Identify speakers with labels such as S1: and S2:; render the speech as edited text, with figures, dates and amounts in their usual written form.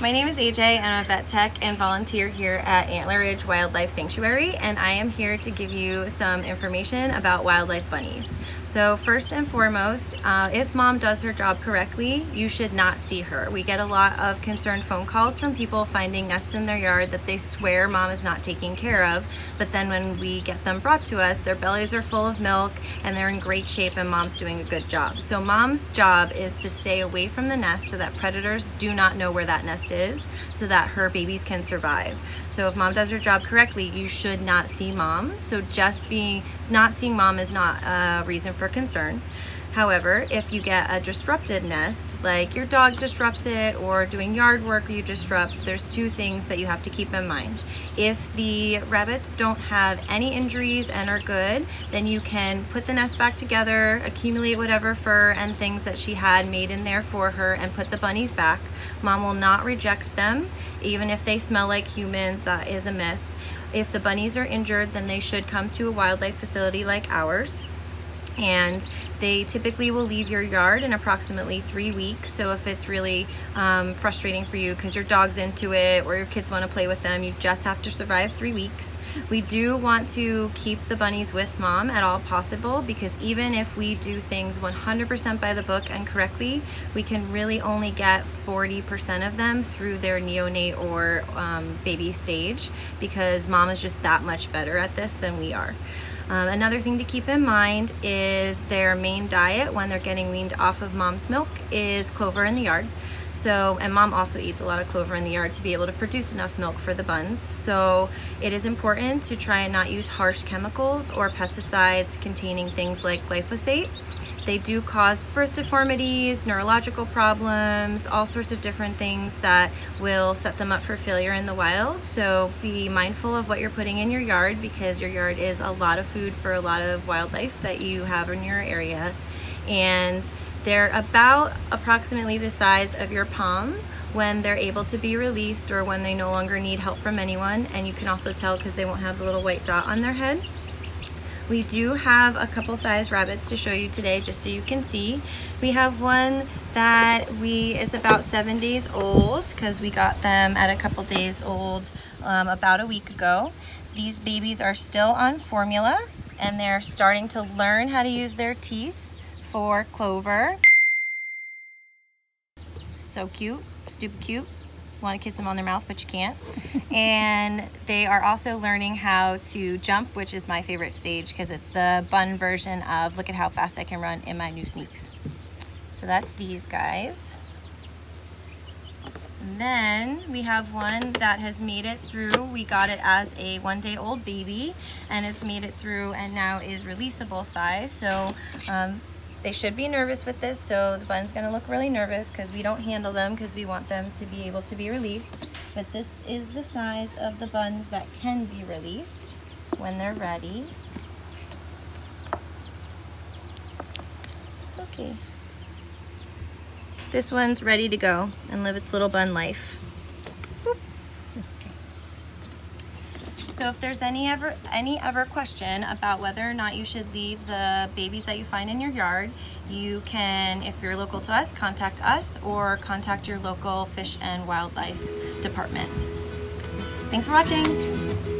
S1: My name is AJ and I'm a vet tech and volunteer here at Antler Ridge Wildlife Sanctuary, and I am here to give you some information about wildlife bunnies. So first and foremost, if mom does her job correctly, you should not see her. We get a lot of concerned phone calls from people finding nests in their yard that they swear mom is not taking care of, but then when we get them brought to us, their bellies are full of milk and they're in great shape and mom's doing a good job. So mom's job is to stay away from the nest so that predators do not know where that nest is, so that her babies can survive. So if mom does her job correctly, you should not see mom. So just not seeing mom is not a reason for concern. However, if you get a disrupted nest, like your dog disrupts it or doing yard work you disrupt, there's two things that you have to keep in mind. If the rabbits don't have any injuries and are good, then you can put the nest back together, accumulate whatever fur and things that she had made in there for her, and put the bunnies back. Mom will not reject them, even if they smell like humans. That is a myth. If the bunnies are injured, then they should come to a wildlife facility like ours. And they typically will leave your yard in approximately 3 weeks. So if it's really frustrating for you because your dog's into it or your kids want to play with them, you just have to survive 3 weeks. We do want to keep the bunnies with mom at all possible, because even if we do things 100% by the book and correctly, we can really only get 40% of them through their neonate or baby stage, because mom is just that much better at this than we are. Another thing to keep in mind is their main diet when they're getting weaned off of mom's milk is clover in the yard. So, and mom also eats a lot of clover in the yard to be able to produce enough milk for the buns. So it is important to try and not use harsh chemicals or pesticides containing things like glyphosate. They do cause birth deformities, neurological problems, all sorts of different things that will set them up for failure in the wild. So be mindful of what you're putting in your yard, because your yard is a lot of food for a lot of wildlife that you have in your area. And they're about approximately the size of your palm when they're able to be released, or when they no longer need help from anyone. And you can also tell because they won't have the little white dot on their head. We do have a couple size rabbits to show you today, just so you can see. We have one that is about 7 days old, because we got them at a couple days old about a week ago. These babies are still on formula and they're starting to learn how to use their teeth for clover. So cute, stupid cute. Want to kiss them on their mouth, but you can't. And they are also learning how to jump, which is my favorite stage, because it's the bun version of look at how fast I can run in my new sneaks. So that's these guys. And then we have one that has made it through. We got it as a 1-day-old baby, and it's made it through and now is releasable size. So they should be nervous with this, so the bun's gonna look really nervous because we don't handle them, because we want them to be able to be released. But this is the size of the buns that can be released when they're ready. It's okay. This one's ready to go and live its little bun life. So if there's any ever question about whether or not you should leave the babies that you find in your yard, you can, if you're local to us, contact us or contact your local fish and wildlife department. Thanks for watching.